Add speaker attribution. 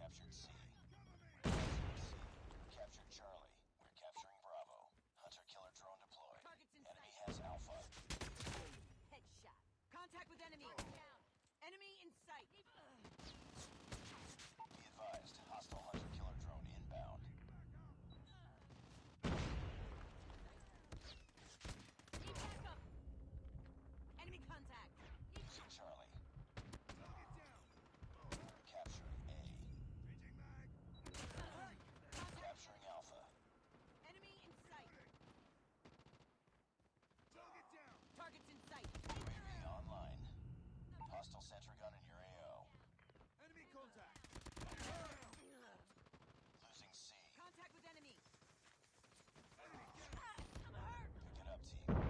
Speaker 1: captured C. Captured C. Captured Charlie. We're capturing Bravo. Hunter-killer drone deployed.
Speaker 2: Targets in
Speaker 1: Enemy
Speaker 2: sight.
Speaker 1: has Alpha.
Speaker 2: Headshot. Contact with enemy. Down. Enemy in sight.
Speaker 1: Be advised, hostile hunter-killer drone inbound.
Speaker 2: Need backup. Enemy contact.
Speaker 1: Losing Charlie. Capturing A. Capturing Alpha.
Speaker 2: Enemy in sight. Targets in sight.
Speaker 1: UAV online. Hostile sentry gun in your AO.
Speaker 3: Enemy contact!
Speaker 1: Losing C.
Speaker 2: Contact with enemy. I'm hurt.
Speaker 1: Pick it up, team.